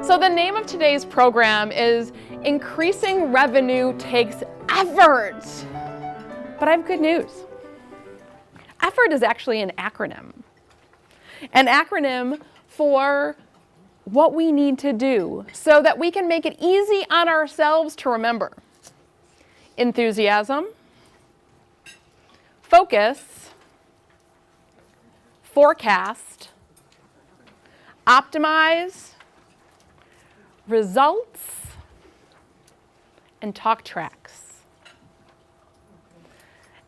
So the name of today's program is Increasing Revenue Takes Effort. But I have good news. Effort is actually an acronym. An acronym for what we need to do so that we can make it easy on ourselves to remember. Enthusiasm, focus, forecast, optimize, results, and talk tracks.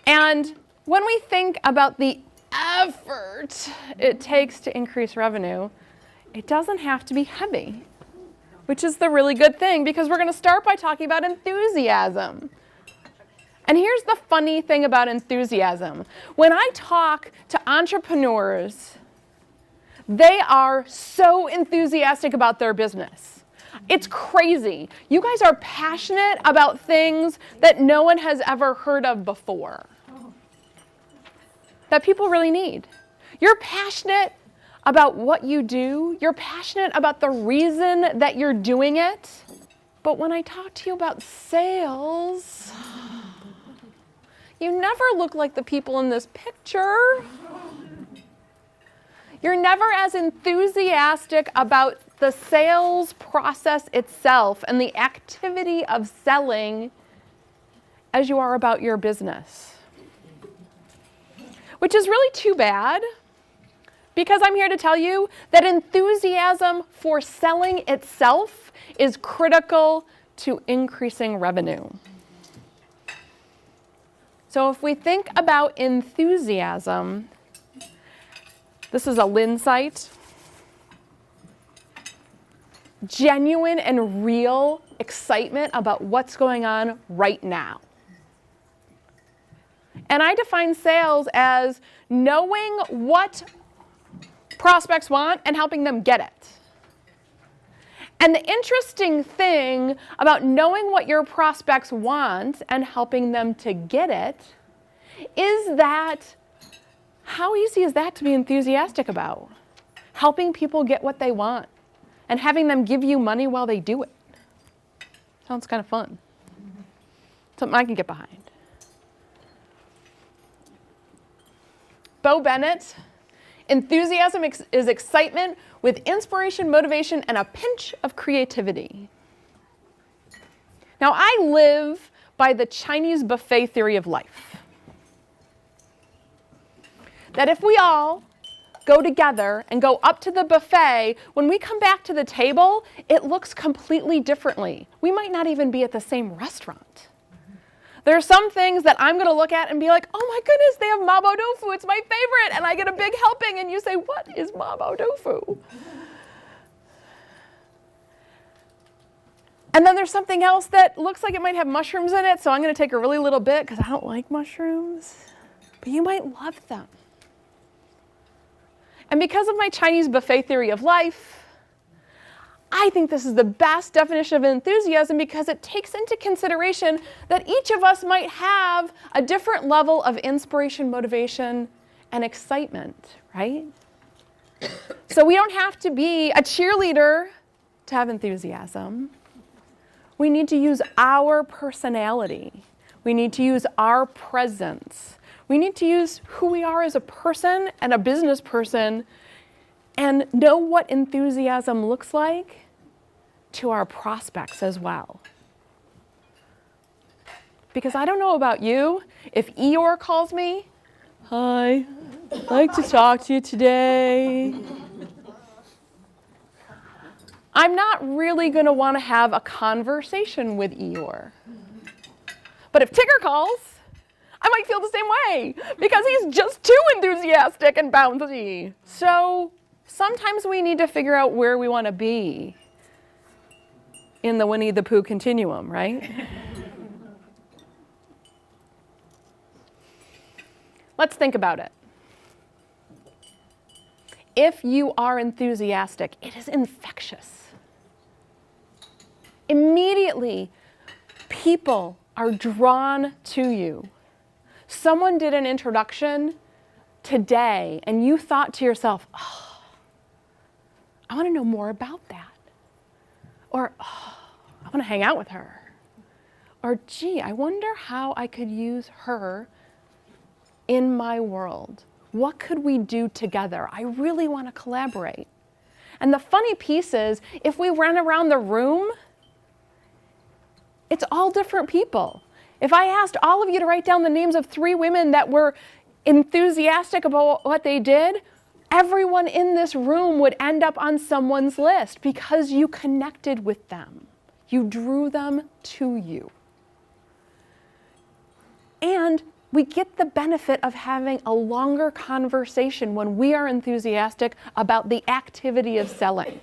And when we think about the effort it takes to increase revenue, it doesn't have to be heavy, which is the really good thing, because we're going to start by talking about enthusiasm. And here's the funny thing about enthusiasm. When I talk to entrepreneurs, they are so enthusiastic about their business. It's crazy. You guys are passionate about things that no one has ever heard of before, that people really need. You're passionate about what you do. You're passionate about the reason that you're doing it. But when I talk to you about sales, you never look like the people in this picture. You're never as enthusiastic about the sales process itself and the activity of selling as you are about your business. Which is really too bad, because I'm here to tell you that enthusiasm for selling itself is critical to increasing revenue. So if we think about enthusiasm, this is a Linsight. Genuine and real excitement about what's going on right now. And I define sales as knowing what prospects want and helping them get it. And the interesting thing about knowing what your prospects want and helping them to get it is that how easy is that to be enthusiastic about? Helping people get what they want and having them give you money while they do it. Sounds kind of fun. Something I can get behind. Bo Bennett, enthusiasm is excitement with inspiration, motivation, and a pinch of creativity. Now, I live by the Chinese buffet theory of life. That if we all go together and go up to the buffet, when we come back to the table, it looks completely differently. We might not even be at the same restaurant. There are some things that I'm going to look at and be like, oh my goodness, they have mabo tofu, it's my favorite, and I get a big helping, and you say, what is mabo tofu? And then there's something else that looks like it might have mushrooms in it, so I'm going to take a really little bit because I don't like mushrooms, but you might love them. And because of my Chinese buffet theory of life, I think this is the best definition of enthusiasm because it takes into consideration that each of us might have a different level of inspiration, motivation, and excitement, right? So we don't have to be a cheerleader to have enthusiasm. We need to use our personality. We need to use our presence. We need to use who we are as a person and a business person and know what enthusiasm looks like to our prospects as well. Because I don't know about you, if Eeyore calls me, hi, I'd like to talk to you today. I'm not really going to want to have a conversation with Eeyore. But if Tigger calls, I might feel the same way because he's just too enthusiastic and bouncy. So sometimes we need to figure out where we want to be in the Winnie the Pooh continuum, right? Let's think about it. If you are enthusiastic, it is infectious. Immediately, people are drawn to you. Someone did an introduction today, and you thought to yourself, oh, I want to know more about that. Or, oh, I want to hang out with her. Or, gee, I wonder how I could use her in my world. What could we do together? I really want to collaborate. And the funny piece is, if we run around the room, it's all different people. If I asked all of you to write down the names of 3 women that were enthusiastic about what they did, everyone in this room would end up on someone's list because you connected with them. You drew them to you. And we get the benefit of having a longer conversation when we are enthusiastic about the activity of selling.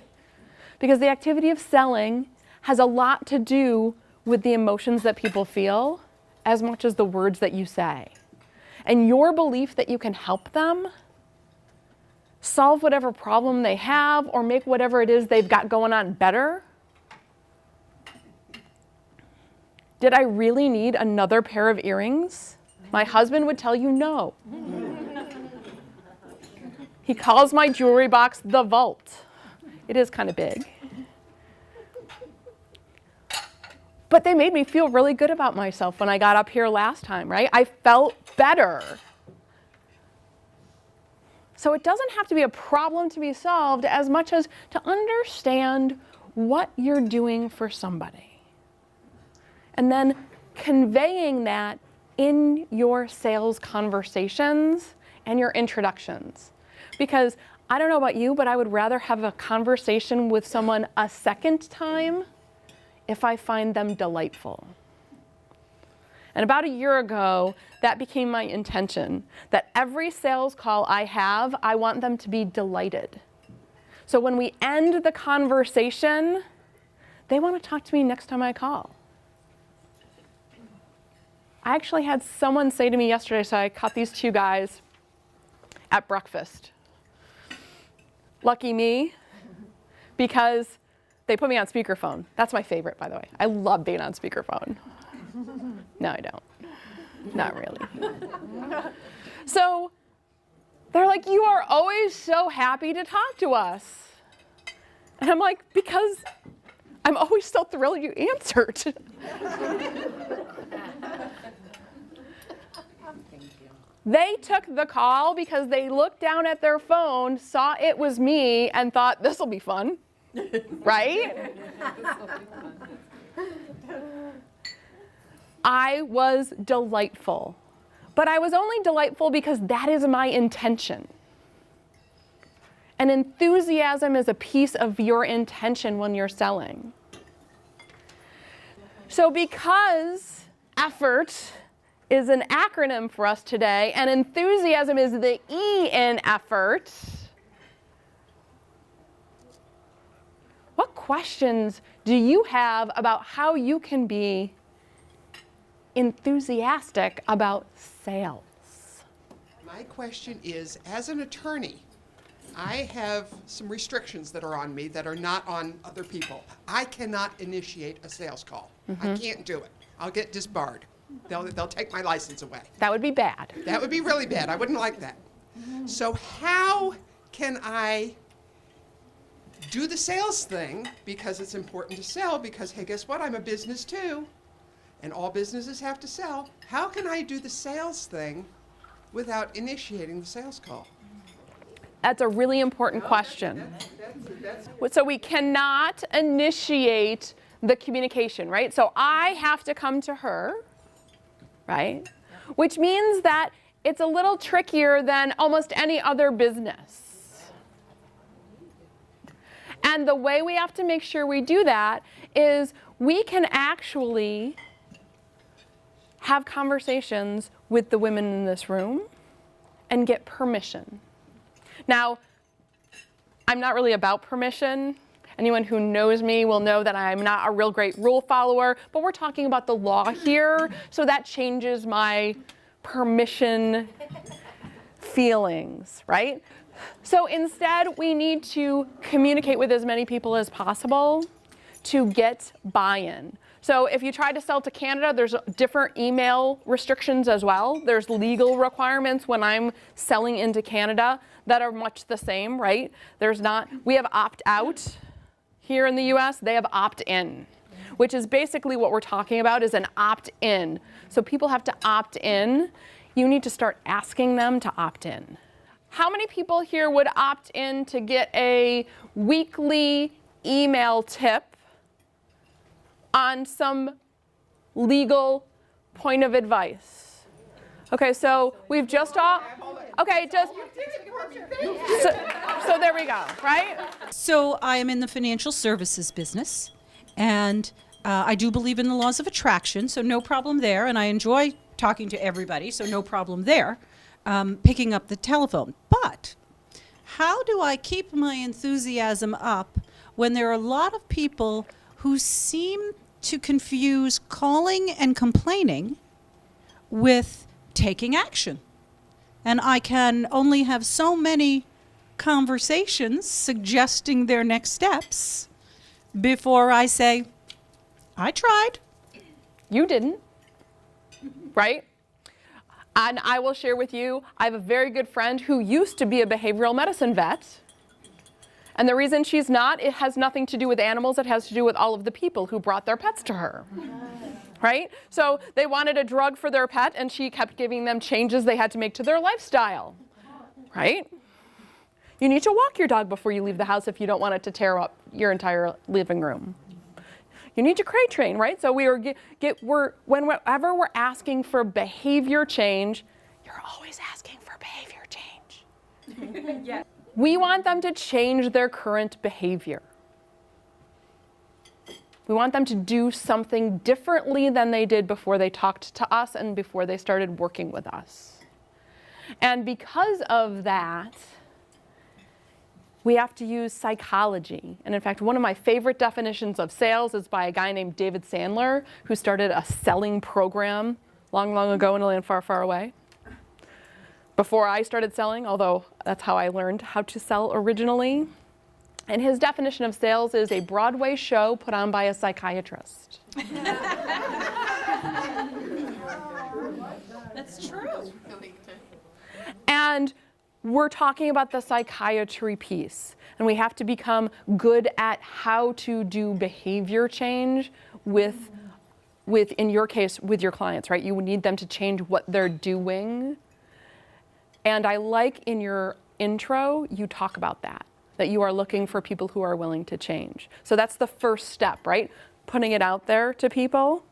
Because the activity of selling has a lot to do with the emotions that people feel as much as the words that you say. And your belief that you can help them solve whatever problem they have or make whatever it is they've got going on better. Did I really need another pair of earrings? My husband would tell you no. He calls my jewelry box the vault. It is kind of big. But they made me feel really good about myself when I got up here last time, right? I felt better. So it doesn't have to be a problem to be solved as much as to understand what you're doing for somebody. And then conveying that in your sales conversations and your introductions. Because I don't know about you, but I would rather have a conversation with someone a second time if I find them delightful. And about a year ago, that became my intention, that every sales call I have, I want them to be delighted. So when we end the conversation, they want to talk to me next time I call. I actually had someone say to me yesterday, so I caught these 2 guys at breakfast. Lucky me, because they put me on speakerphone. That's my favorite, by the way. I love being on speakerphone. No, I don't. Not really. So they're like, you are always so happy to talk to us. And I'm like, because I'm always so thrilled you answered. They took the call because they looked down at their phone, saw it was me, and thought, this will be fun, right? I was delightful, but I was only delightful because that is my intention. And enthusiasm is a piece of your intention when you're selling. So because effort is an acronym for us today, and enthusiasm is the E in effort, what questions do you have about how you can be enthusiastic about sales? My question is, as an attorney, I have some restrictions that are on me that are not on other people. I cannot initiate a sales call. I can't do it. I'll get disbarred. They'll take my license away. That would be bad. That would be really bad. I wouldn't like that. So how can I do the sales thing, because it's important to sell, because, hey, guess what? I'm a business too, and all businesses have to sell. How can I do the sales thing without initiating the sales call? That's a really important question. So we cannot initiate the communication, right? So I have to come to her, right? Which means that it's a little trickier than almost any other business. And the way we have to make sure we do that is we can actually have conversations with the women in this room and get permission. Now, I'm not really about permission. Anyone who knows me will know that I'm not a real great rule follower, but we're talking about the law here, so that changes my permission feelings, right? So instead, we need to communicate with as many people as possible to get buy-in. So if you try to sell to Canada, there's different email restrictions as well. There's legal requirements when I'm selling into Canada that are much the same, right? We have opt-out Here in the US, they have opt-in, which is basically what we're talking about is an opt-in. So people have to opt in. You need to start asking them to opt in. How many people here would opt in to get a weekly email tip on some legal point of advice? Okay, so we've just all, okay, so there we go, right? So I am in the financial services business, and I do believe in the laws of attraction, so no problem there, and I enjoy talking to everybody, so no problem there, picking up the telephone. But how do I keep my enthusiasm up when there are a lot of people who seem to confuse calling and complaining with taking action? And I can only have so many conversations suggesting their next steps before I say, I tried. You didn't, right? And I will share with you, I have a very good friend who used to be a behavioral medicine vet. And the reason she's not, it has nothing to do with animals, it has to do with all of the people who brought their pets to her. Right? So they wanted a drug for their pet and she kept giving them changes they had to make to their lifestyle. Right? You need to walk your dog before you leave the house if you don't want it to tear up your entire living room. You need to crate train, right? So whenever we're asking for behavior change, you're always asking for behavior change. Yes. We want them to change their current behavior. We want them to do something differently than they did before they talked to us and before they started working with us. And because of that, we have to use psychology. And in fact, one of my favorite definitions of sales is by a guy named David Sandler, who started a selling program long, long ago in a land far, far away. Before I started selling, although that's how I learned how to sell originally. And his definition of sales is a Broadway show put on by a psychiatrist. That's true. And we're talking about the psychiatry piece. And we have to become good at how to do behavior change with in your case, with your clients, right? You need them to change what they're doing. And I like in your intro, you talk about that you are looking for people who are willing to change. So that's the first step, right? Putting it out there to people.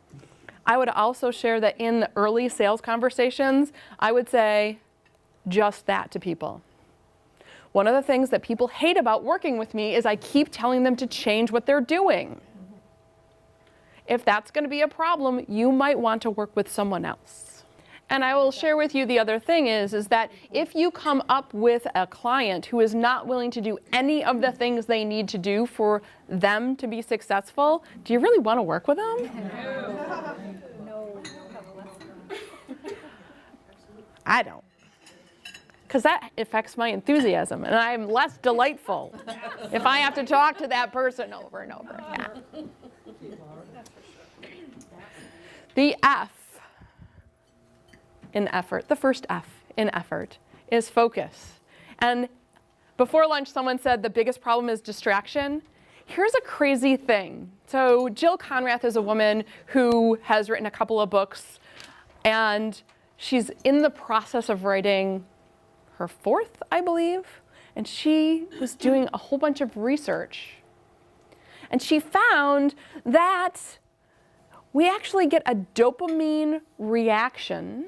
I would also share that in the early sales conversations, I would say just that to people. One of the things that people hate about working with me is I keep telling them to change what they're doing. If that's going to be a problem, you might want to work with someone else. And I will share with you the other thing is that if you come up with a client who is not willing to do any of the things they need to do for them to be successful, do you really want to work with them? No. I don't. Because that affects my enthusiasm, and I'm less delightful if I have to talk to that person over and over again. The F in effort, the first F in effort, is focus. And before lunch, someone said the biggest problem is distraction. Here's a crazy thing. So Jill Conrath is a woman who has written a couple of books, and she's in the process of writing her fourth, I believe, and she was doing a whole bunch of research. And she found that we actually get a dopamine reaction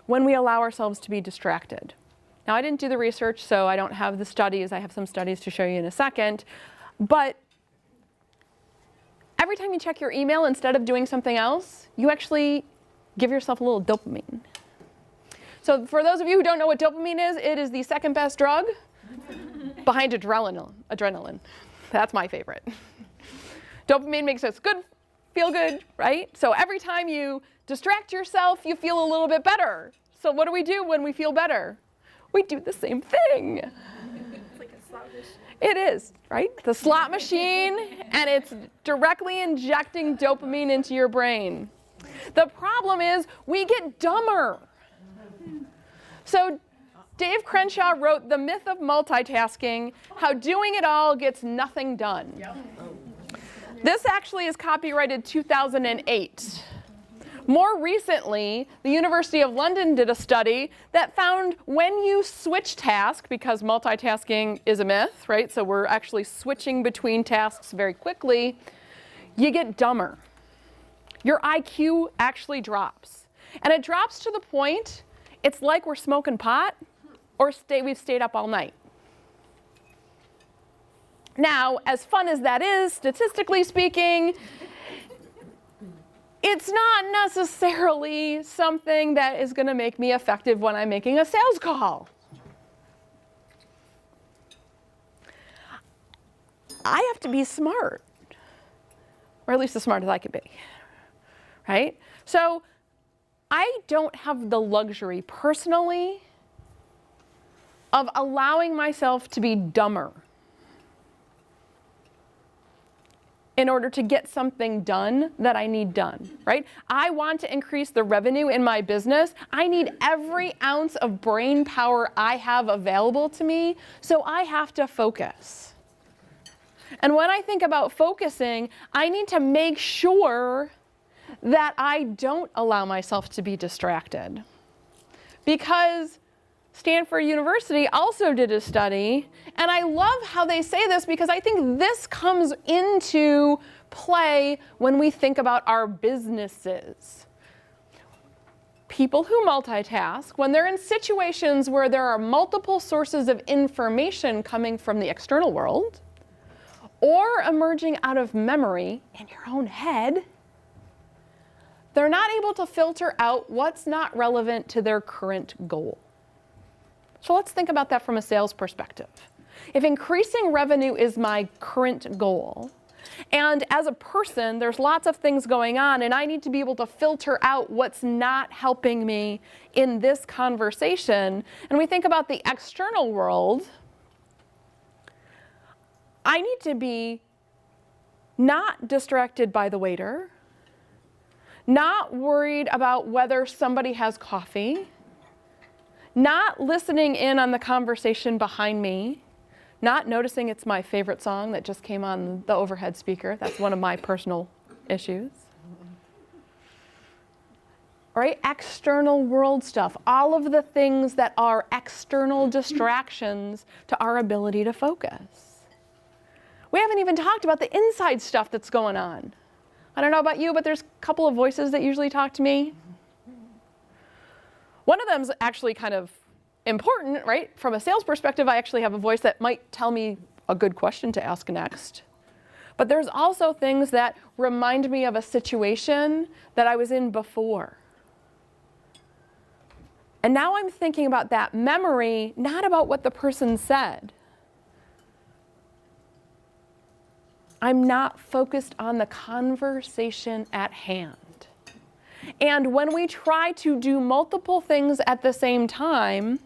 when we allow ourselves to be distracted. Now, I didn't do the research, so I don't have the studies. I have some studies to show you in a second. But every time you check your email, instead of doing something else, you actually give yourself a little dopamine. So for those of you who don't know what dopamine is, it is the second best drug behind adrenaline. That's my favorite. Dopamine makes us good, feel good, right? So every time you distract yourself, you feel a little bit better. So what do we do when we feel better? We do the same thing. It's like a slot machine. It is, right? The slot machine, and it's directly injecting dopamine into your brain. The problem is we get dumber. So Dave Crenshaw wrote The Myth of Multitasking, How Doing It All Gets Nothing Done. This actually is copyrighted 2008. More recently, the University of London did a study that found when you switch task, because multitasking is a myth, right? So we're actually switching between tasks very quickly, you get dumber. Your IQ actually drops. And it drops to the point, it's like we're smoking pot or we've stayed up all night. Now, as fun as that is, statistically speaking, it's not necessarily something that is going to make me effective when I'm making a sales call. I have to be smart, or at least as smart as I could be, right? So I don't have the luxury personally of allowing myself to be dumber in order to get something done that I need done, right? I want to increase the revenue in my business. I need every ounce of brain power I have available to me, so I have to focus. And when I think about focusing, I need to make sure that I don't allow myself to be distracted. Because Stanford University also did a study, and I love how they say this because I think this comes into play when we think about our businesses. People who multitask, when they're in situations where there are multiple sources of information coming from the external world, or emerging out of memory in your own head, they're not able to filter out what's not relevant to their current goal. So let's think about that from a sales perspective. If increasing revenue is my current goal, and as a person, there's lots of things going on, and I need to be able to filter out what's not helping me in this conversation, and we think about the external world, I need to be not distracted by the waiter, not worried about whether somebody has coffee, not listening in on the conversation behind me, not noticing it's my favorite song that just came on the overhead speaker. That's one of my personal issues. Right? External world stuff. All of the things that are external distractions to our ability to focus. We haven't even talked about the inside stuff that's going on. I don't know about you, but there's a couple of voices that usually talk to me. One of them is actually kind of important, right? From a sales perspective, I actually have a voice that might tell me a good question to ask next. But there's also things that remind me of a situation that I was in before. And now I'm thinking about that memory, not about what the person said. I'm not focused on the conversation at hand. And when we try to do multiple things at the same time,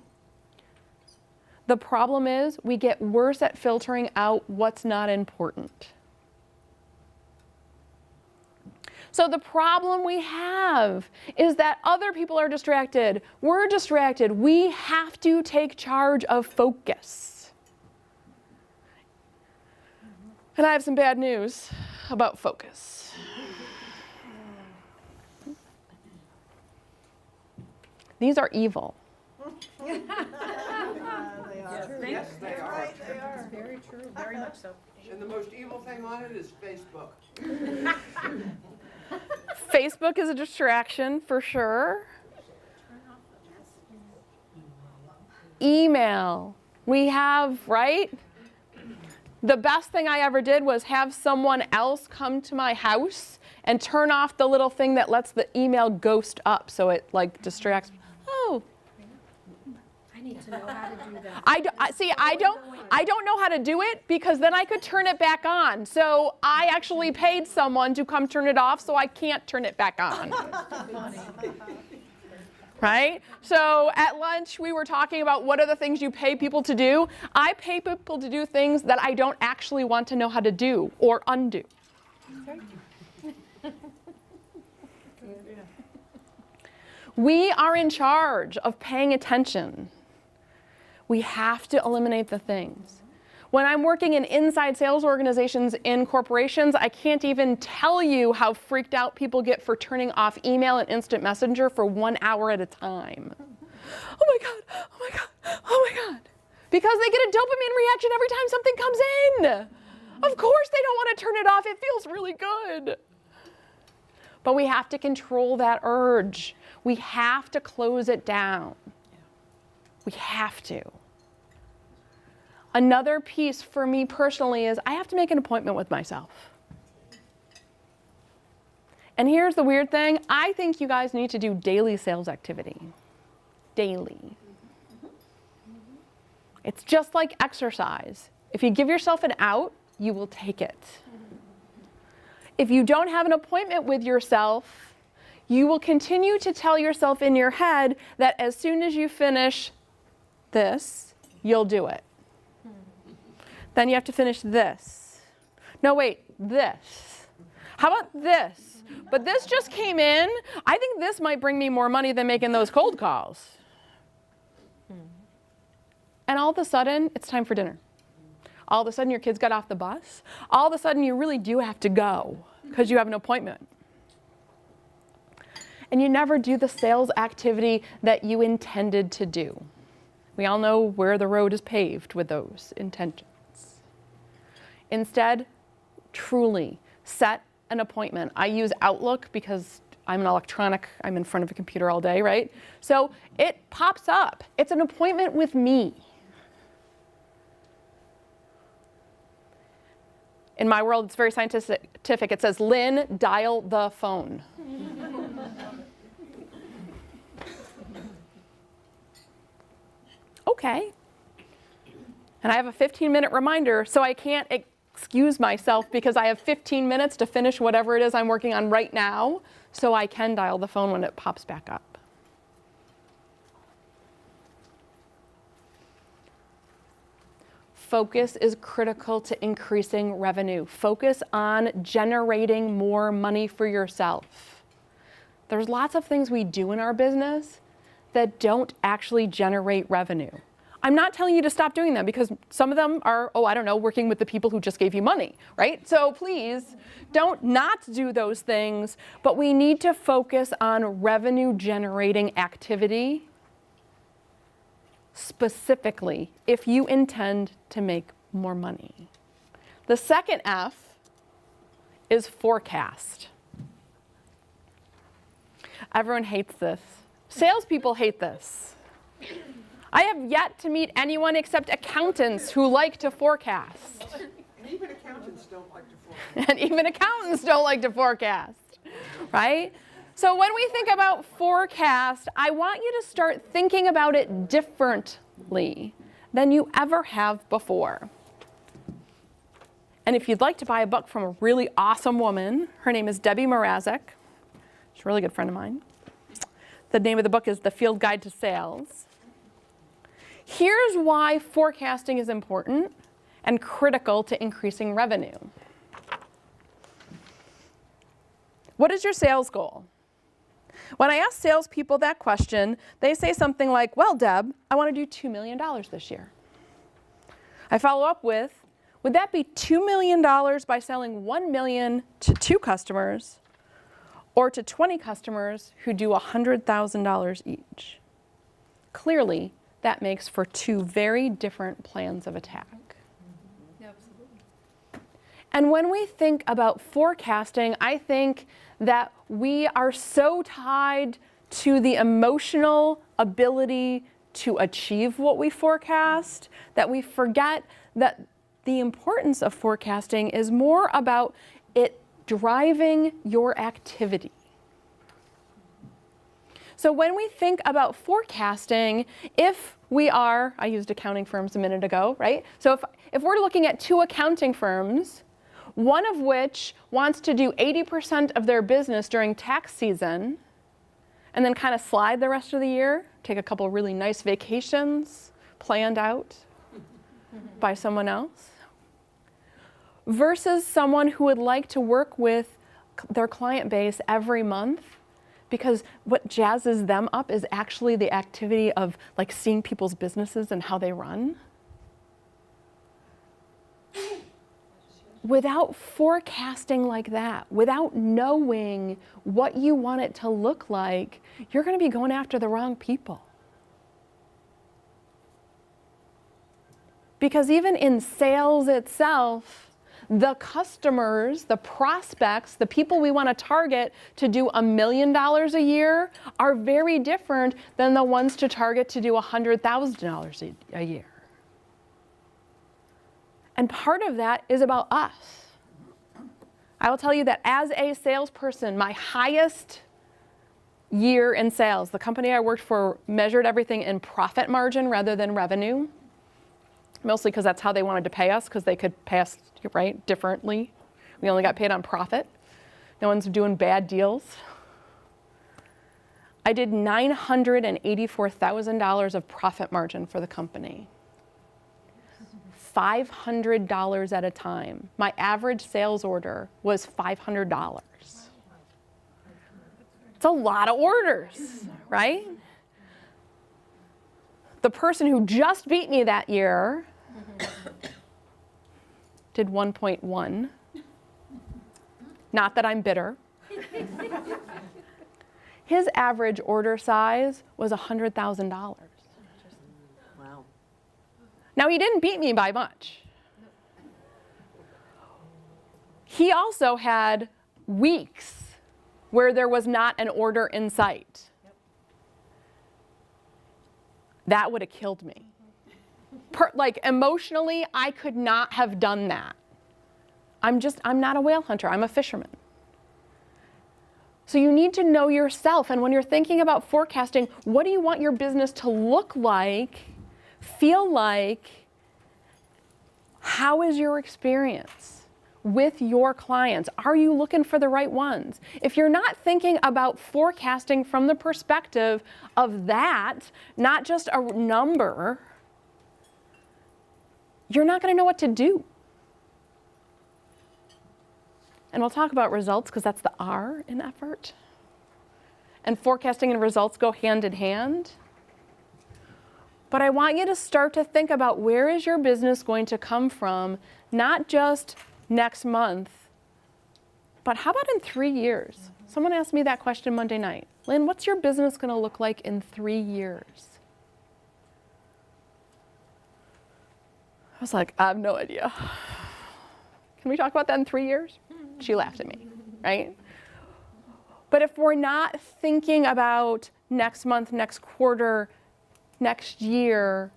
the problem is we get worse at filtering out what's not important. So the problem we have is that other people are distracted. We're distracted. We have to take charge of focus. And I have some bad news about focus. These are evil. They are. Yes, they are. Right, they are. Very true, very much so. And the most evil thing on it is Facebook. Facebook is a distraction for sure. Email. We have, right? The best thing I ever did was have someone else come to my house and turn off the little thing that lets the email ghost up so it like distracts. Oh. I need to know how to do that. I don't know how to do it because then I could turn it back on. So I actually paid someone to come turn it off so I can't turn it back on. Right? So at lunch, we were talking about what are the things you pay people to do. I pay people to do things that I don't actually want to know how to do or undo. We are in charge of paying attention. We have to eliminate the things. When I'm working in inside sales organizations in corporations, I can't even tell you how freaked out people get for turning off email and instant messenger for 1 hour at a time. Oh my God, oh my God, oh my God. Because they get a dopamine reaction every time something comes in. Of course they don't want to turn it off, it feels really good. But we have to control that urge. We have to close it down. We have to. Another piece for me personally is I have to make an appointment with myself. And here's the weird thing. I think you guys need to do daily sales activity. Daily. It's just like exercise. If you give yourself an out, you will take it. If you don't have an appointment with yourself, you will continue to tell yourself in your head that as soon as you finish this, you'll do it. Then you have to finish this. No, wait, this. How about this? But this just came in. I think this might bring me more money than making those cold calls. And all of a sudden, it's time for dinner. All of a sudden, your kids got off the bus. All of a sudden, you really do have to go because you have an appointment. And you never do the sales activity that you intended to do. We all know where the road is paved with those intentions. Instead, truly set an appointment. I use Outlook because I'm an electronic, I'm in front of a computer all day, right? So it pops up. It's an appointment with me. In my world, it's very scientific. It says, Lynn, dial the phone. Okay. And I have a 15-minute reminder, so I can't excuse myself because I have 15 minutes to finish whatever it is I'm working on right now, so I can dial the phone when it pops back up. Focus is critical to increasing revenue. Focus on generating more money for yourself. There's lots of things we do in our business that don't actually generate revenue. I'm not telling you to stop doing them because some of them are, working with the people who just gave you money, right? So please don't not do those things, but we need to focus on revenue generating activity specifically if you intend to make more money. The second F is forecast. Everyone hates this. Salespeople hate this. I have yet to meet anyone except accountants who like to forecast. And even accountants don't like to forecast. And even accountants don't like to forecast, right? So when we think about forecast, I want you to start thinking about it differently than you ever have before. And if you'd like to buy a book from a really awesome woman, her name is Debbie Mrazek. She's a really good friend of mine. The name of the book is The Field Guide to Sales. Here's why forecasting is important and critical to increasing revenue. What is your sales goal? When I ask salespeople that question, they say something like, well, Deb, I want to do $2 million this year. I follow up with, would that be $2 million by selling $1 million to 2 customers or to 20 customers who do $100,000 each? Clearly, that makes for 2 very different plans of attack. Absolutely. And when we think about forecasting, I think that we are so tied to the emotional ability to achieve what we forecast that we forget that the importance of forecasting is more about it driving your activity. So when we think about forecasting, if we are, I used accounting firms a minute ago, right? So if we're looking at 2 accounting firms, one of which wants to do 80% of their business during tax season and then kind of slide the rest of the year, take a couple really nice vacations planned out by someone else, versus someone who would like to work with their client base every month because what jazzes them up is actually the activity of like seeing people's businesses and how they run. Without forecasting like that, without knowing what you want it to look like, you're going to be going after the wrong people. Because even in sales itself, the customers, the prospects, the people we want to target to do $1 million a year are very different than the ones to target to do $100,000 a year. And part of that is about us. I will tell you that as a salesperson, my highest year in sales, the company I worked for measured everything in profit margin rather than revenue. Mostly because that's how they wanted to pay us, because they could pay us, right, differently. We only got paid on profit. No one's doing bad deals. I did $984,000 of profit margin for the company. $500 at a time. My average sales order was $500. It's a lot of orders, right? The person who just beat me that year did 1.1. Not that I'm bitter. His average order size was $100,000. Wow. Now, he didn't beat me by much. He also had weeks where there was not an order in sight. That would have killed me. Like emotionally, I could not have done that. I'm not a whale hunter, I'm a fisherman. So you need to know yourself, and when you're thinking about forecasting, what do you want your business to look like, feel like? How is your experience with your clients? Are you looking for the right ones? If you're not thinking about forecasting from the perspective of that, not just a number, you're not going to know what to do. And we'll talk about results because that's the R in effort. And forecasting and results go hand in hand. But I want you to start to think about where is your business going to come from, not just next month, but how about in 3 years? Someone asked me that question Monday night. Lynn, what's your business going to look like in 3 years? I was like, I have no idea. Can we talk about that in 3 years? She laughed at me, right? But if we're not thinking about next month, next quarter, next year,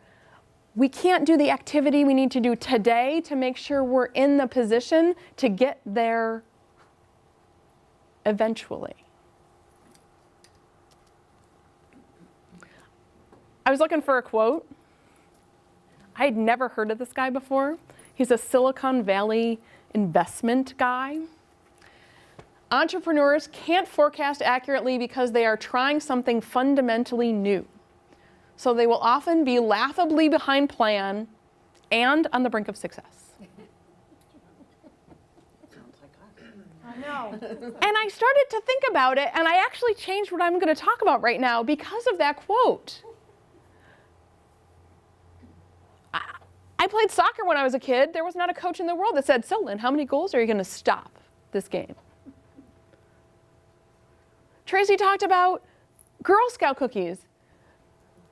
we can't do the activity we need to do today to make sure we're in the position to get there eventually. I was looking for a quote. I had never heard of this guy before. He's a Silicon Valley investment guy. Entrepreneurs can't forecast accurately because they are trying something fundamentally new. So they will often be laughably behind plan and on the brink of success. I know. And I started to think about it, and I actually changed what I'm going to talk about right now because of that quote. I played soccer when I was a kid. There was not a coach in the world that said, so Lynn, how many goals are you going to stop this game? Tracy talked about Girl Scout cookies.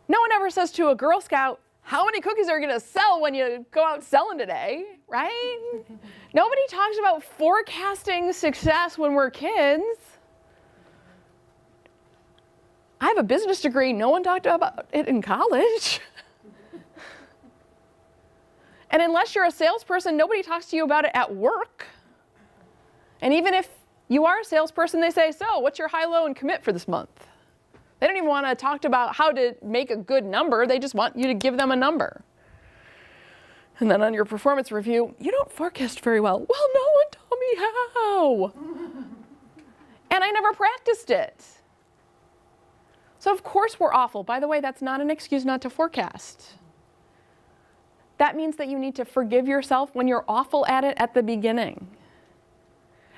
No one ever says to a Girl Scout, how many cookies are you going to sell when you go out selling today, right? Nobody talks about forecasting success when we're kids. I have a business degree. No one talked about it in college. And unless you're a salesperson, nobody talks to you about it at work. And even if you are a salesperson, they say, so what's your high, low, and commit for this month? They don't even want to talk about how to make a good number. They just want you to give them a number. And then on your performance review, you don't forecast very well. Well, no one told me how. And I never practiced it. So of course we're awful. By the way, that's not an excuse not to forecast. That means that you need to forgive yourself when you're awful at it at the beginning.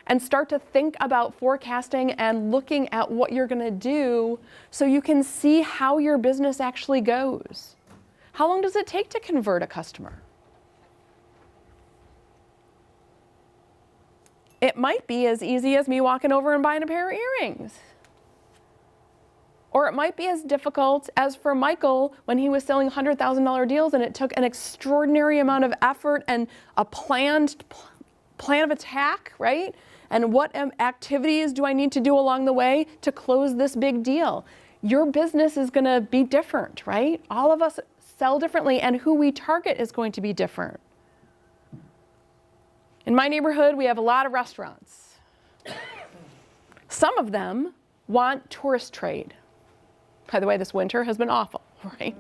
and start to think about forecasting and looking at what you're going to do so you can see how your business actually goes. How long does it take to convert a customer? It might be as easy as me walking over and buying a pair of earrings. Or it might be as difficult as for Michael when he was selling $100,000 deals and it took an extraordinary amount of effort and a plan of attack, right? And what activities do I need to do along the way to close this big deal? Your business is going to be different, right? All of us sell differently, and who we target is going to be different. In my neighborhood, we have a lot of restaurants. Some of them want tourist trade. By the way, this winter has been awful, right?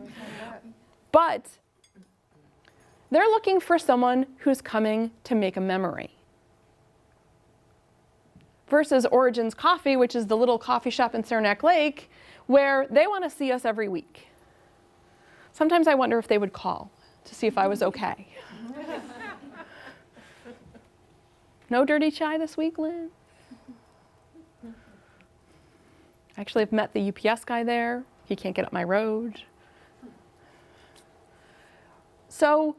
But they're looking for someone who's coming to make a memory. Versus Origins Coffee, which is the little coffee shop in Saranac Lake, where they want to see us every week. Sometimes I wonder if they would call to see if I was okay. No dirty chai this week, Lynn? Actually, I've met the UPS guy there. He can't get up my road. So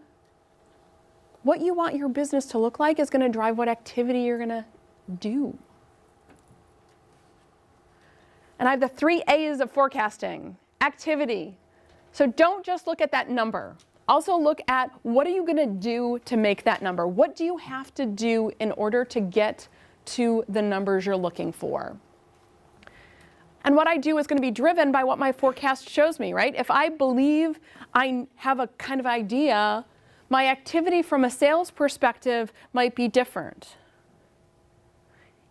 what you want your business to look like is going to drive what activity you're going to do. And I have the 3 A's of forecasting. Activity. So don't just look at that number. Also look at what are you going to do to make that number? What do you have to do in order to get to the numbers you're looking for? And what I do is going to be driven by what my forecast shows me, right? If I believe I have a kind of idea, my activity from a sales perspective might be different.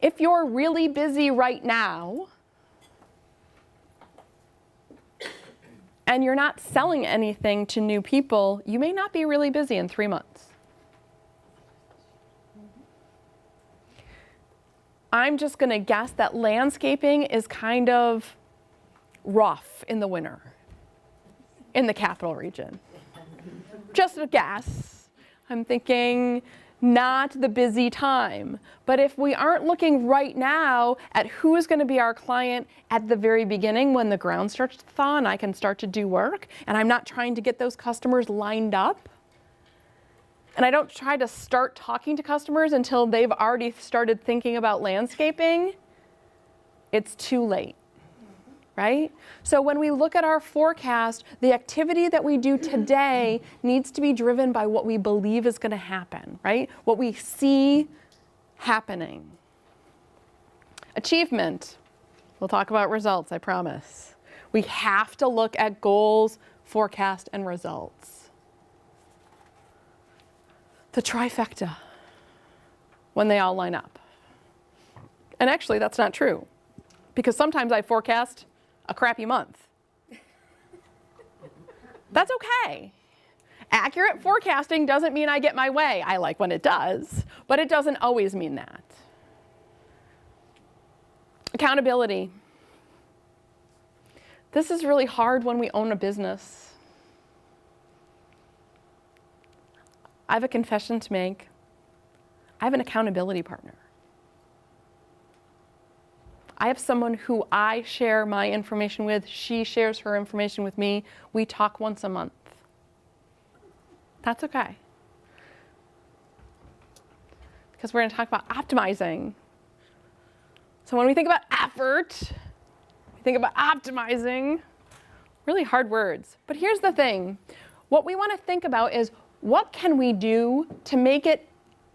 If you're really busy right now, and you're not selling anything to new people, you may not be really busy in 3 months. I'm just going to guess that landscaping is kind of rough in the winter in the capital region. Just a guess. I'm thinking not the busy time. But if we aren't looking right now at who is going to be our client at the very beginning when the ground starts to thaw and I can start to do work, and I'm not trying to get those customers lined up, and I don't try to start talking to customers until they've already started thinking about landscaping, it's too late. Right? So when we look at our forecast, the activity that we do today needs to be driven by what we believe is going to happen, right? What we see happening. Achievement. We'll talk about results, I promise. We have to look at goals, forecast, and results. The trifecta, when they all line up. And actually, that's not true, because sometimes I forecast a crappy month. That's okay. Accurate forecasting doesn't mean I get my way. I like when it does, but it doesn't always mean that. Accountability. This is really hard when we own a business. I have a confession to make. I have an accountability partner. I have someone who I share my information with. She shares her information with me. We talk once a month. That's okay. Because we're going to talk about optimizing. So when we think about effort, we think about optimizing, really hard words. But here's the thing. What we want to think about is what can we do to make it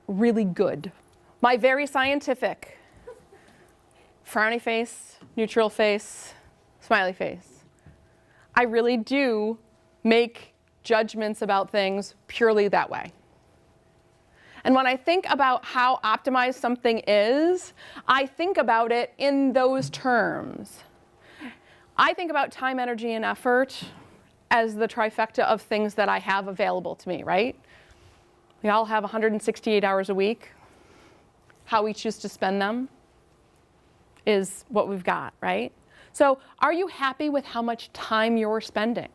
really good? My very scientific frowny face, neutral face, smiley face. I really do make judgments about things purely that way. And when I think about how optimized something is, I think about it in those terms. I think about time, energy, and effort as the trifecta of things that I have available to me, right? We all have 168 hours a week. How we choose to spend them is what we've got, right? So are you happy with how much time you're spending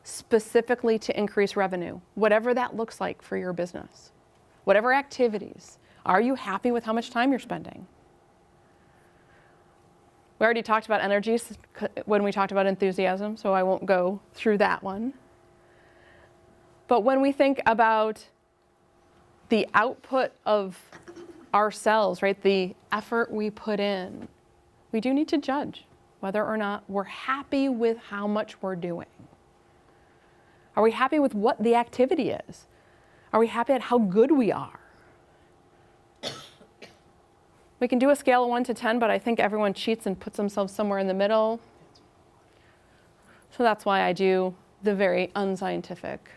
specifically to increase revenue, whatever that looks like for your business? whatever activities. Are you happy with how much time you're spending? We already talked about energy when we talked about enthusiasm, so I won't go through that one. But when we think about the output of ourselves, right, the effort we put in, we do need to judge whether or not we're happy with how much we're doing. Are we happy with what the activity is? Are we happy at how good we are? We can do a scale of 1 to 10, but I think everyone cheats and puts themselves somewhere in the middle. So that's why I do the very unscientific.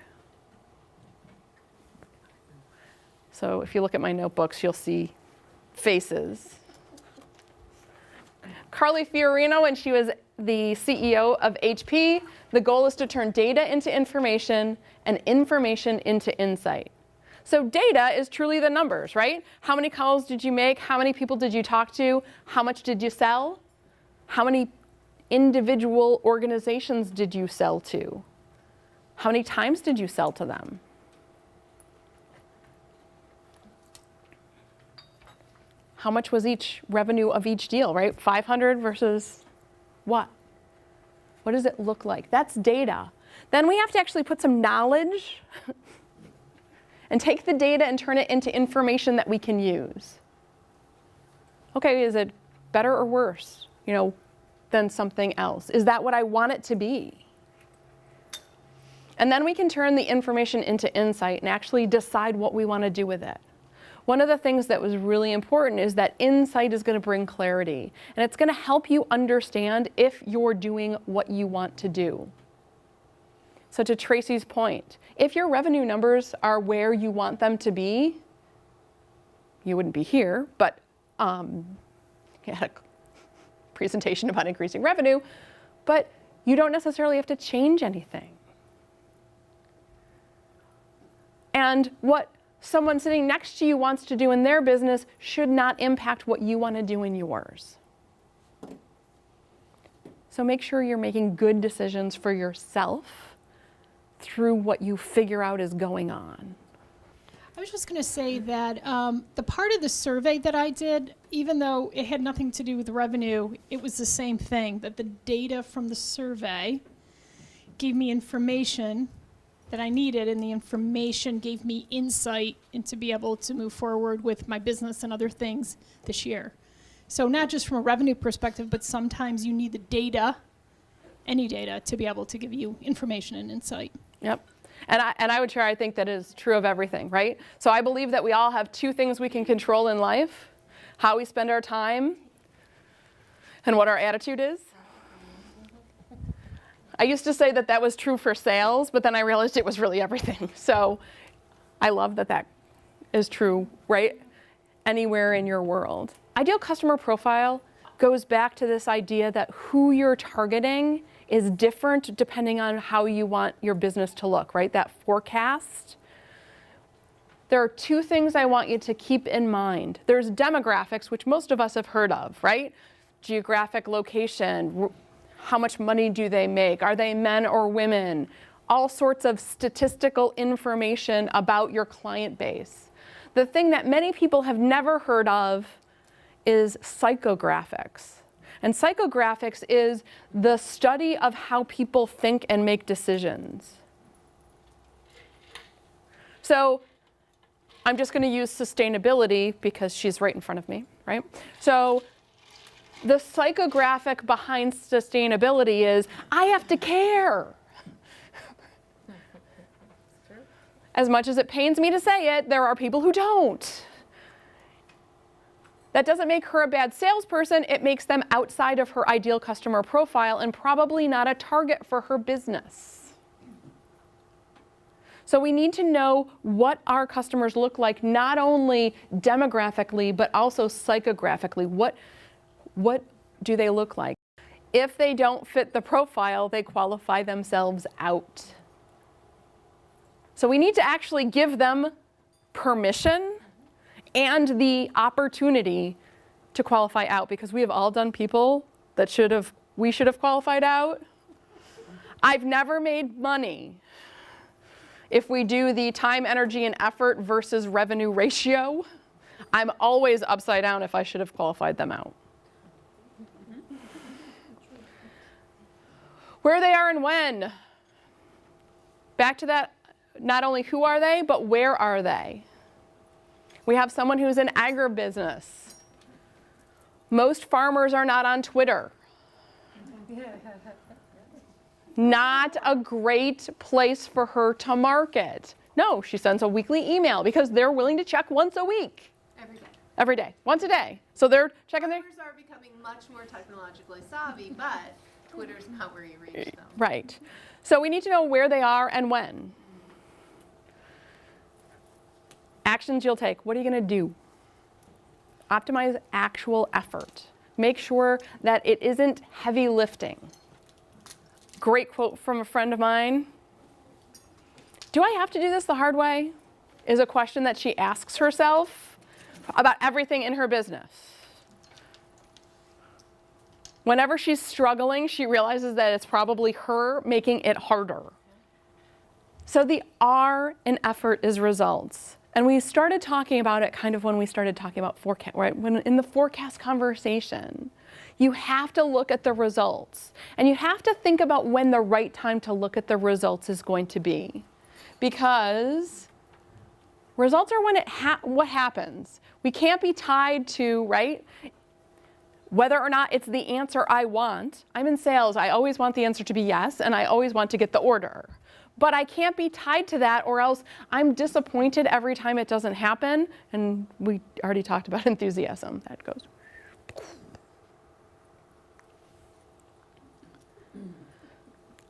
So if you look at my notebooks, you'll see faces. Carly Fiorina, when she was the CEO of HP, the goal is to turn data into information and information into insight. So data is truly the numbers, right? How many calls did you make? How many people did you talk to? How much did you sell? How many individual organizations did you sell to? How many times did you sell to them? How much was each revenue of each deal, right? 500 versus what? What does it look like? That's data. Then we have to actually put some knowledge and take the data and turn it into information that we can use. Okay, is it better or worse, than something else? Is that what I want it to be? And then we can turn the information into insight and actually decide what we want to do with it. One of the things that was really important is that insight is going to bring clarity, and it's going to help you understand if you're doing what you want to do. So to Tracy's point, if your revenue numbers are where you want them to be, you wouldn't be here, but you had a presentation about increasing revenue, but you don't necessarily have to change anything. And what someone sitting next to you wants to do in their business should not impact what you want to do in yours. So make sure you're making good decisions for yourself through what you figure out is going on. I was just going to say that the part of the survey that I did, even though it had nothing to do with revenue, it was the same thing, that the data from the survey gave me information that I needed, and the information gave me insight into be able to move forward with my business and other things this year. So not just from a revenue perspective, but sometimes you need the data, any data, to be able to give you information and insight. Yep. And I would share, I think that is true of everything, right? So I believe that we all have two things we can control in life: how we spend our time and what our attitude is. I used to say that that was true for sales, but then I realized it was really everything. So I love that that is true, right? Anywhere in your world. Ideal customer profile goes back to this idea that who you're targeting is different depending on how you want your business to look, right? That forecast. There are two things I want you to keep in mind. There's demographics, which most of us have heard of, right? Geographic location, how much money do they make? Are they men or women? All sorts of statistical information about your client base. The thing that many people have never heard of is psychographics. And psychographics is the study of how people think and make decisions. So I'm just going to use sustainability because she's right in front of me, right? So the psychographic behind sustainability is, I have to care. As much as it pains me to say it, there are people who don't. That doesn't make her a bad salesperson. It makes them outside of her ideal customer profile and probably not a target for her business. So we need to know what our customers look like, not only demographically, but also psychographically. What do they look like? If they don't fit the profile, they qualify themselves out. So we need to actually give them permission and the opportunity to qualify out, because we have all done people that we should have qualified out. I've never made money. If we do the time, energy, and effort versus revenue ratio, I'm always upside down if I should have qualified them out. Where they are and when. Back to that, not only who are they, but where are they? We have someone who's in agribusiness. Most farmers are not on Twitter. Not a great place for her to market. No, she sends a weekly email because they're willing to check once a week. Every day. Every day, once a day. So they're checking their... Farmers are becoming much more technologically savvy, but Twitter's not where you reach them. Right. So we need to know where they are and when. Actions you'll take. What are you going to do? Optimize actual effort. Make sure that it isn't heavy lifting. Great quote from a friend of mine. Do I have to do this the hard way? Is a question that she asks herself about everything in her business. Whenever she's struggling, she realizes that it's probably her making it harder. So the R in effort is results. And we started talking about it kind of when we started talking about forecast, right? When in the forecast conversation, you have to look at the results. And you have to think about when the right time to look at the results is going to be. Because results are when what happens. We can't be tied to, right? Whether or not it's the answer I want. I'm in sales. I always want the answer to be yes, and I always want to get the order. But I can't be tied to that, or else I'm disappointed every time it doesn't happen. And we already talked about enthusiasm. That goes.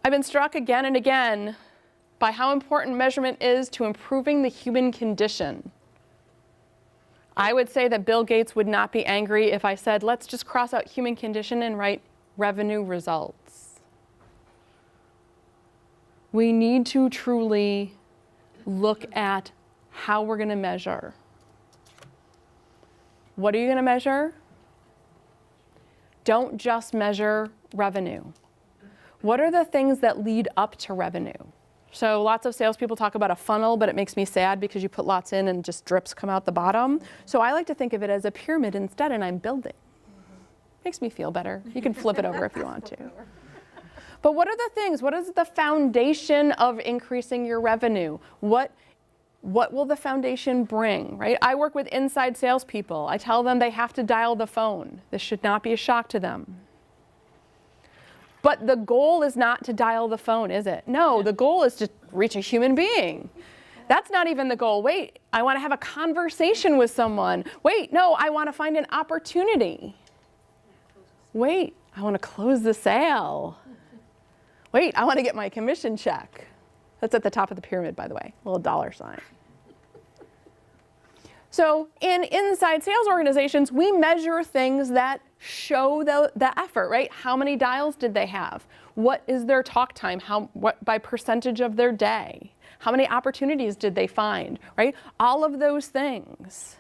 I've been struck again and again by how important measurement is to improving the human condition. I would say that Bill Gates would not be angry if I said, let's just cross out human condition and write revenue results. We need to truly look at how we're going to measure. What are you going to measure? Don't just measure revenue. What are the things that lead up to revenue? So lots of salespeople talk about a funnel, but it makes me sad because you put lots in and just drips come out the bottom. So I like to think of it as a pyramid instead, and I'm building. Makes me feel better. You can flip it over if you want to. But what are the things? What is the foundation of increasing your revenue? What will the foundation bring, right? I work with inside salespeople. I tell them they have to dial the phone. This should not be a shock to them. But the goal is not to dial the phone, is it? No, the goal is to reach a human being. That's not even the goal. Wait, I want to have a conversation with someone. Wait, no, I want to find an opportunity. Wait, I want to close the sale. Wait, I want to get my commission check. That's at the top of the pyramid, by the way, a little dollar sign. So in inside sales organizations, we measure things that show the effort, right? How many dials did they have? What is their talk time? What by percentage of their day? How many opportunities did they find, right? All of those things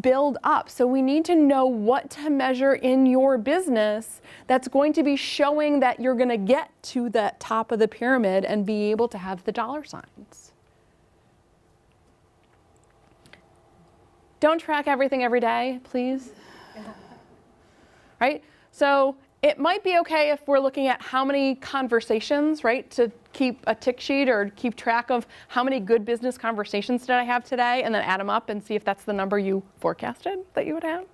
build up. So we need to know what to measure in your business that's going to be showing that you're going to get to the top of the pyramid and be able to have the dollar signs. Don't track everything every day, please. Right? So it might be okay if we're looking at how many conversations, right, to keep a tick sheet or keep track of how many good business conversations did I have today, and then add them up and see if that's the number you forecasted that you would have.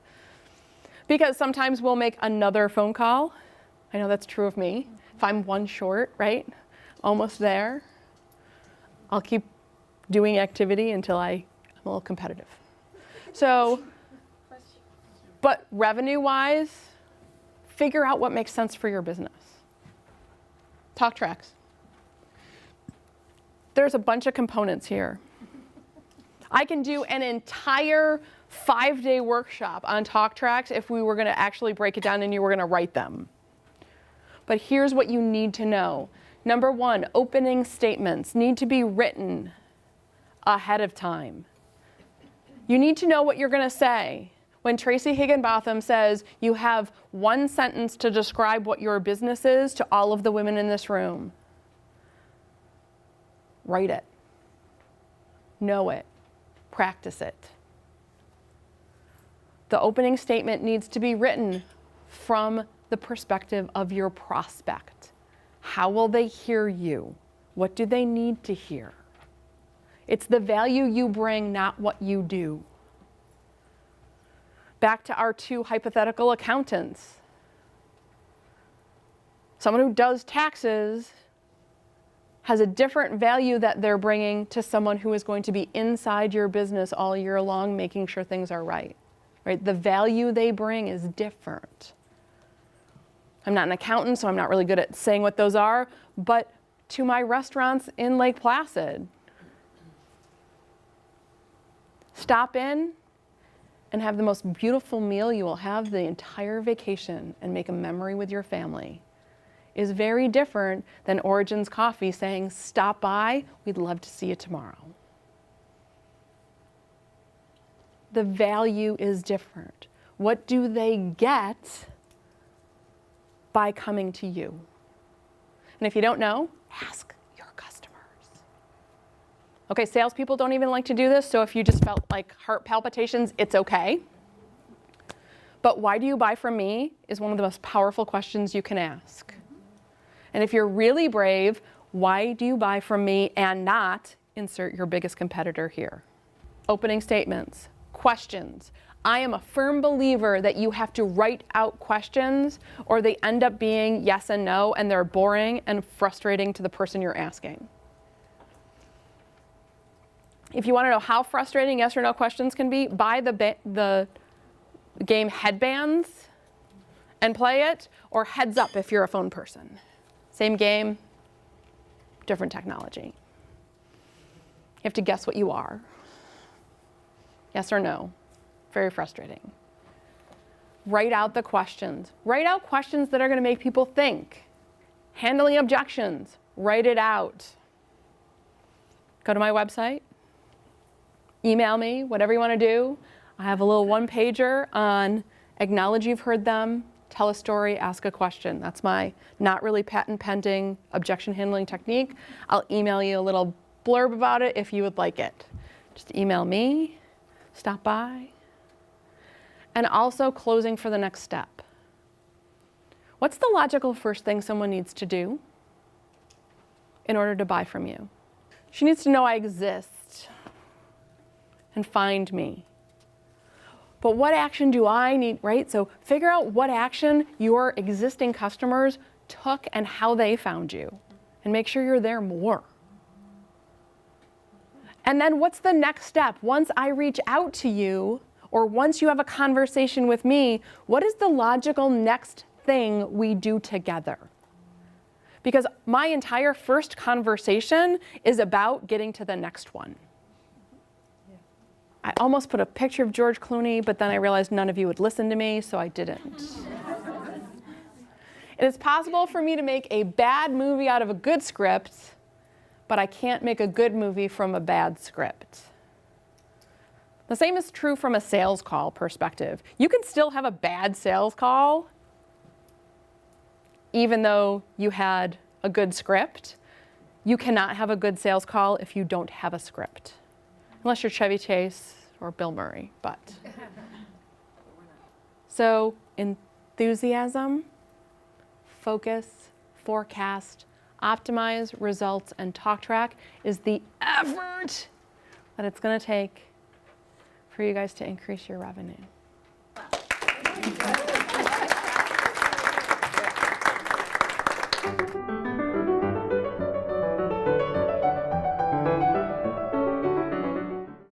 Because sometimes we'll make another phone call. I know that's true of me. If I'm one short, right, almost there, I'll keep doing activity until I'm a little competitive. So, but revenue-wise, figure out what makes sense for your business. Talk tracks. There's a bunch of components here. I can do an entire 5-day workshop on talk tracks if we were going to actually break it down and you were going to write them. But here's what you need to know. Number one, opening statements need to be written ahead of time. You need to know what you're going to say. When Tracy Higginbotham says you have one sentence to describe what your business is to all of the women in this room, write it. Know it. Practice it. The opening statement needs to be written from the perspective of your prospect. How will they hear you? What do they need to hear? It's the value you bring, not what you do. Back to our 2 hypothetical accountants. Someone who does taxes has a different value that they're bringing to someone who is going to be inside your business all year long, making sure things are right. Right? The value they bring is different. I'm not an accountant, so I'm not really good at saying what those are, but to my restaurants in Lake Placid, stop in and have the most beautiful meal you will have the entire vacation and make a memory with your family is very different than Origins Coffee saying, stop by, we'd love to see you tomorrow. The value is different. What do they get by coming to you? And if you don't know, ask your customers. Okay, salespeople don't even like to do this, so if you just felt like heart palpitations, it's okay. But why do you buy from me is one of the most powerful questions you can ask. And if you're really brave, why do you buy from me and not insert your biggest competitor here? Opening statements. Questions. I am a firm believer that you have to write out questions or they end up being yes and no and they're boring and frustrating to the person you're asking. If you want to know how frustrating yes or no questions can be, buy the game Headbands and play it, or Heads Up if you're a phone person. Same game, different technology. You have to guess what you are. Yes or no. Very frustrating. Write out the questions. Write out questions that are going to make people think. Handling objections. Write it out. Go to my website. Email me, whatever you want to do. I have a little 1-pager on acknowledge you've heard them, tell a story, ask a question. That's my not really patent pending objection handling technique. I'll email you a little blurb about it if you would like it. Just email me. Stop by. And also closing for the next step. What's the logical first thing someone needs to do in order to buy from you? She needs to know I exist and find me. But what action do I need, right? So figure out what action your existing customers took and how they found you, and make sure you're there more. And then what's the next step? Once I reach out to you, or once you have a conversation with me, what is the logical next thing we do together? Because my entire first conversation is about getting to the next one. I almost put a picture of George Clooney, but then I realized none of you would listen to me, so I didn't. It is possible for me to make a bad movie out of a good script, but I can't make a good movie from a bad script. The same is true from a sales call perspective. You can still have a bad sales call, even though you had a good script. You cannot have a good sales call if you don't have a script. Unless you're Chevy Chase or Bill Murray, but. So enthusiasm, focus, forecast, optimize, results, and talk track is the effort that it's going to take for you guys to increase your revenue. Wow.